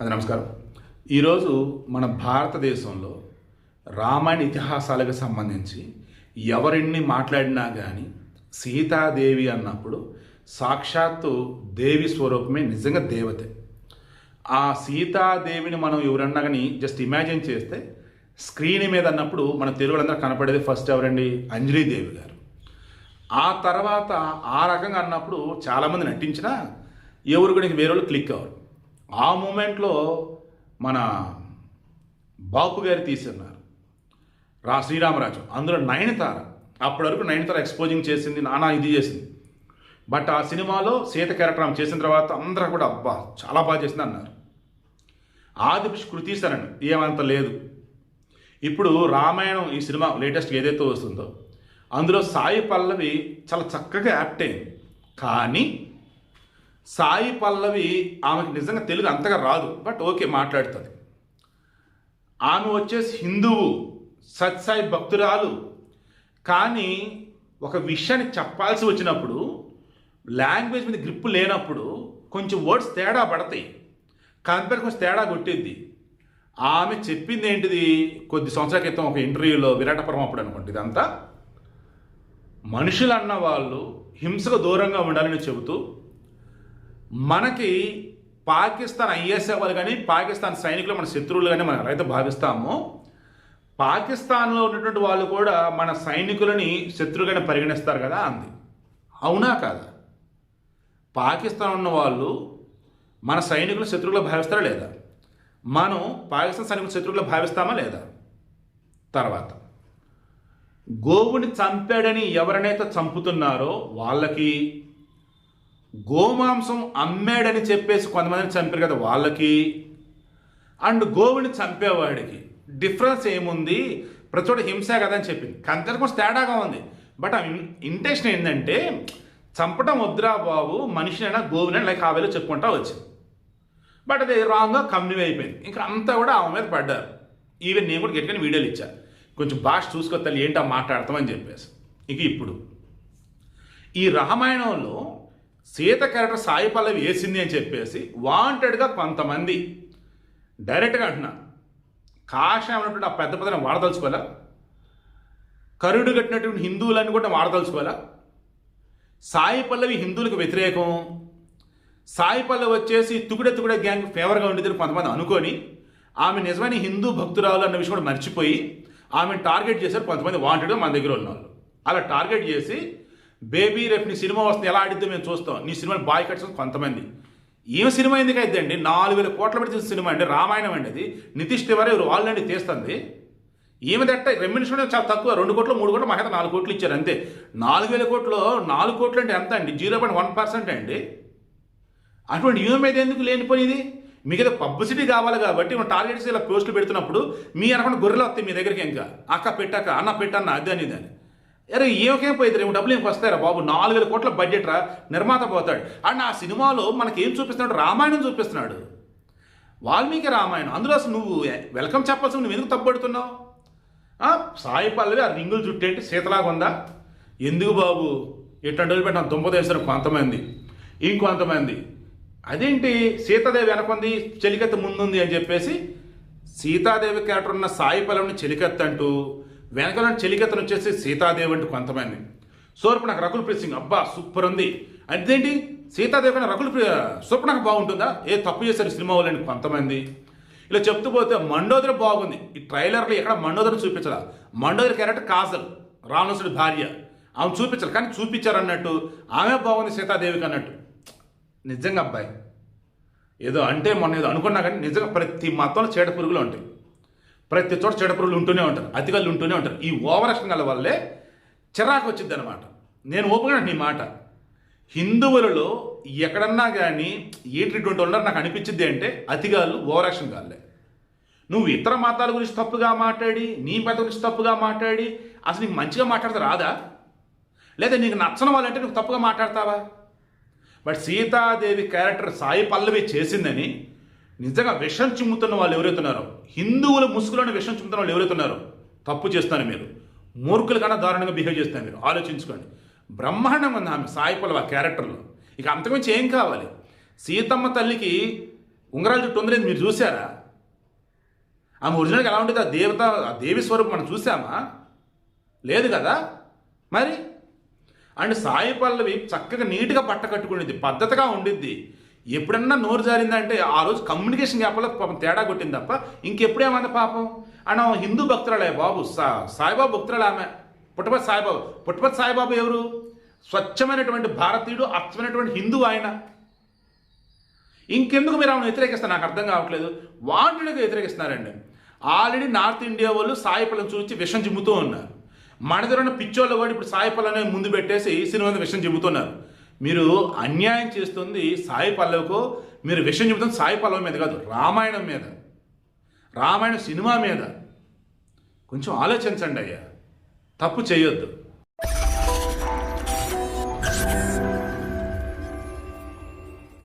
అది నమస్కారం. ఈరోజు మన భారతదేశంలో రామాయణ ఇతిహాసాలకు సంబంధించి ఎవరెన్ని మాట్లాడినా కానీ సీతాదేవి అన్నప్పుడు సాక్షాత్తు దేవి స్వరూపమే, నిజంగా దేవతే. ఆ సీతాదేవిని మనం ఎవరన్నా కానీ జస్ట్ ఇమాజిన్ చేస్తే స్క్రీన్ మీద అన్నప్పుడు మన తెలుగులందరూ కనపడేది ఫస్ట్ ఎవరండి? అంజలీదేవి గారు. ఆ తర్వాత ఆ రకంగా అన్నప్పుడు చాలామంది నటించినా ఎవరు కూడా వేరే వాళ్ళు క్లిక్ అవ్వరు. ఆ మూమెంట్లో మన బాపు గారు తీస్తున్నారు శ్రీరామరాజు, అందులో నయనతార. అప్పటి వరకు నయనతార ఎక్స్పోజింగ్ చేసింది, నానా ఇది చేసింది. బట్ ఆ సినిమాలో సీత క్యారెక్టర్ ఆమె చేసిన తర్వాత అందరూ కూడా అబ్బా చాలా బాగా చేసింది అన్నారు. ఆది కృతి తీశారండి, ఏమంత లేదు. ఇప్పుడు రామాయణం ఈ సినిమా లేటెస్ట్ ఏదైతే వస్తుందో అందులో సాయి పల్లవి చాలా చక్కగా యాక్ట్ అయింది. కానీ సాయి పల్లవి ఆమెకి నిజంగా తెలుగు అంతగా రాదు, బట్ ఓకే మాట్లాడుతుంది. ఆమె వచ్చేసి హిందువు, సత్సాయి భక్తురాలు. కానీ ఒక విషయాన్ని చెప్పాల్సి వచ్చినప్పుడు లాంగ్వేజ్ మీద గ్రిప్ లేనప్పుడు కొంచెం వర్డ్స్ తేడా పడతాయి, కంపేర్ కొంచెం తేడా కొట్టిద్ది. ఆమె చెప్పింది ఏంటిది? కొద్ది సంవత్సరాల క్రితం ఒక ఇంటర్వ్యూలో విరాటపురం అప్పుడు అనుకుంటుంది, ఇదంతా మనుషులు అన్న వాళ్ళు హింసకు దూరంగా ఉండాలని చెబుతూ మనకి పాకిస్తాన్ ఐఎస్ఐ వాళ్ళు కానీ పాకిస్తాన్ సైనికులు మన శత్రువులు కానీ మనం ఎవరైతే భావిస్తామో పాకిస్తాన్లో ఉన్నటువంటి వాళ్ళు కూడా మన సైనికులని శత్రువుగానే పరిగణిస్తారు కదా అంది. అవునా కాదా? పాకిస్తాన్ ఉన్న వాళ్ళు మన సైనికులు శత్రువులు భావిస్తారా లేదా? మనం పాకిస్తాన్ సైనికులు శత్రువులు భావిస్తామా లేదా? తర్వాత గోవుని చంపాడని ఎవరినైతే చంపుతున్నారో వాళ్ళకి, గోమాంసం అమ్మాడని చెప్పేసి కొంతమందిని చంపారు కదా వాళ్ళకి, అండ్ గోవుని చంపేవాడికి డిఫరెన్స్ ఏముంది? ప్రతి చోట హింసే కదా అని చెప్పింది. కంటే కొంచెం తేడాగా ఉంది. బట్ ఆ ఇంటెన్షన్ ఏంటంటే చంపడం వద్దురా బాబు, మనిషినైనా గోవునైనా లైక్ ఆ వేలో చెప్పుకుంటా వచ్చింది. బట్ అది రాంగ్గా కమ్యూనివ్ అయిపోయింది. ఇంకా అంతా కూడా ఆమె మీద పడ్డారు. ఈవెన్ నేను కూడా గట్టిగా వీడియోలు ఇచ్చాను, కొంచెం భాష చూసుకోవాలి ఏంటో మాట్లాడతామని చెప్పేసి. ఇక ఇప్పుడు ఈ రామాయణంలో సీత క్యారెక్టర్ సాయి పల్లవి వేసింది అని చెప్పేసి వాంటెడ్గా కొంతమంది డైరెక్ట్గా అంటున్నారు. కాషాయం ఉన్నటువంటి ఆ పెద్ద పెద్ద వాడదలుచుకోవాలా? కరుడు కట్టినటువంటి హిందువులన్నీ కూడా వాడదలుచుకోవాలా? సాయి పల్లవి హిందువులకు వ్యతిరేకం, సాయి పల్లవి వచ్చేసి తుకుడే గ్యాంగ్ ఫేవర్గా ఉండేది కొంతమంది అనుకొని ఆమె నిజమైన హిందూ భక్తురాలు అన్న విషయం కూడా మర్చిపోయి ఆమెను టార్గెట్ చేశారు కొంతమంది వాంటెడ్గా మన దగ్గర ఉన్న వాళ్ళు. అలా టార్గెట్ చేసి బేబీ రేపు నీ సినిమా వస్తుంది ఎలా ఆడిద్దో మేము చూస్తాం, నీ సినిమాని బాయ్ కట్స్ కొంతమంది. ఏం సినిమా ఎందుకు అయితే అండి? 4,000 కోట్ల పెట్టి తీసిన సినిమా అండి రామాయణం అండి. అది నితీష్ తివారీ ఎవరు వాళ్ళండి తీస్తుంది. ఏమి దట్ట రెమ్యునేషన్ చాలా తక్కువ, 2 కోట్లు 3 కోట్లు మహేత 4 కోట్లు ఇచ్చారు అంతే. 4,000 కోట్లు 4 కోట్లు అంటే ఎంత అండి? 0.1% అండి. అటువంటి యూఎం మీద ఎందుకు లేనిపోయింది? మీకు ఏదో పబ్లిసిటీ కావాలి కాబట్టి మనం టార్గెట్స్ ఇలా పోస్టులు పెడుతున్నప్పుడు మీ అనుకున్న గొర్రెలు వస్తాయి మీ దగ్గరికి. ఇంకా అక్క పెట్టాక అన్న పెట్టన్న అది అని దాన్ని అరే ఏమకేం పోయింది రేపు డబ్బులు ఏం వస్తారా బాబు? 4,000 కోట్ల బడ్జెట్ రా, నిర్మాత పోతాడు. అండ్ ఆ సినిమాలో మనకి ఏం చూపిస్తున్నాడు? రామాయణం చూపిస్తున్నాడు, వాల్మీకి రామాయణం. అందులో అసలు నువ్వు వెల్కమ్ చెప్పాల్సి నువ్వు ఎందుకు తప్పుపడుతున్నావు? సాయి పల్లవి ఆ రింగులు చుట్టేంటి సీతలాగా ఉందా? ఎందుకు బాబు ఎట్లా పెట్టిన దుంపదేశారు కొంతమంది, ఇంకొంతమంది అదేంటి సీతాదేవి వెనకుంది చెలికత్త ముందుంది అని చెప్పేసి సీతాదేవి క్యారెక్టర్ ఉన్న సాయి పల్లవిని చెలికత్త అంటూ వెనకాల చెలికత్తను వచ్చేసి సీతాదేవి అంటూ కొంతమంది. శూర్పణఖ రకుల్ ప్రీత్ సింగ్ అబ్బా సూపర్ ఉంది. అదేంటి సీతాదేవి కన్నా శూర్పణఖ బాగుంటుందా? ఏ తప్పు చేశారు సినిమా వాళ్ళని కొంతమంది. ఇలా చెప్తూ పోతే మండోదరి బాగుంది. ఈ ట్రైలర్లో ఎక్కడ మండోదరి చూపించాల? మండోదరి క్యారెక్టర్ కాజల్, రావణాసుడి భార్య, ఆమె చూపించాలి కానీ చూపించారు అన్నట్టు ఆమె బాగుంది సీతాదేవికి అన్నట్టు. నిజంగా అబ్బాయి ఏదో అంటే మొన్న ఏదో అనుకున్నా కానీ నిజంగా ప్రతి మతంలో చీడ పురుగులు ఉంటాయి, ప్రతి చోట చీడ పురుగులు ఉంటూనే ఉంటారు, అతికల్లు ఉంటూనే ఉంటారు. ఈ ఓవర్ యాక్షన్ గల వల్లే చిరాకు వచ్చింది అనమాట. నేను ఓపెన్ నీ మాట హిందువులలో ఎక్కడన్నా కానీ ఏంటి ఇటువంటి ఉన్నారు నాకు అనిపించింది అంటే అతిగాళ్ళు ఓవర్ యాక్షన్ కాలే. నువ్వు ఇతర మతాల గురించి తప్పుగా మాట్లాడి నీ మతం గురించి తప్పుగా మాట్లాడి అసలు నీకు మంచిగా మాట్లాడితే రాదా? లేదా నీకు నచ్చని వాళ్ళంటే నువ్వు తప్పుగా మాట్లాడతావా? బట్ సీతాదేవి క్యారెక్టర్ సాయి పల్లవి చేసిందని నిజంగా విషం చిమ్ముతున్న వాళ్ళు ఎవరైతున్నారో, హిందువుల ముసుగులోని విషం చిమ్ముతున్న వాళ్ళు ఎవరైతున్నారో తప్పు చేస్తున్నారు మీరు. మూర్ఖుల కన్నా దారుణంగా బిహేవ్ చేస్తున్నారు మీరు. ఆలోచించుకోండి. బ్రహ్మాండంగా ఉంది ఆమె సాయి పల్లవి ఆ క్యారెక్టర్లో. ఇక అంతకుమించి ఏం కావాలి? సీతమ్మ తల్లికి ఉంగరాల జుట్టు ఉంది మీరు చూసారా? ఆమె ఒరిజినల్గా ఎలా ఉంటుంది? ఆ దేవి స్వరూపం మనం చూసామా? లేదు కదా. మరి అండ్ సాయి పల్లవి చక్కగా నీట్గా బట్ట కట్టుకునేది, పద్ధతిగా ఉండిద్ది. ఎప్పుడన్నా నోరు జారిందంటే ఆ రోజు కమ్యూనికేషన్ గ్యాప్లో పాపం తేడా కొట్టింది తప్ప ఇంకెప్పుడేమంది పాపం. అండ్ ఆమె హిందూ భక్తురాలే బాబు, సాయిబాబు భక్తురాలు ఆమె. పుట్టపర్తి సాయిబాబు ఎవరు? స్వచ్ఛమైనటువంటి భారతీయుడు, అచ్చమైనటువంటి హిందూ ఆయన. ఇంకెందుకు మీరు ఆమెను వ్యతిరేకిస్తారు? నాకు అర్థం కావట్లేదు. వాంటెడ్గా వ్యతిరేకిస్తున్నారండి. ఆల్రెడీ నార్త్ ఇండియా వాళ్ళు సాయి పల్లవిని చూసి విషం చిమ్ముతూ ఉన్నారు. మన దగ్గర ఉన్న పిచ్చోళ్ళు కూడా ఇప్పుడు సాయి పల్లవిని ముందు పెట్టేసి సినిమా విషయం చెబుతున్నారు. మీరు అన్యాయం చేస్తుంది సాయి పల్లవికో, మీరు విషయం చెబుతుంది సాయి పల్లవి మీద కాదు, రామాయణం మీద, రామాయణ సినిమా మీద. కొంచెం ఆలోచించండి అయ్యా, తప్పు చేయొద్దు.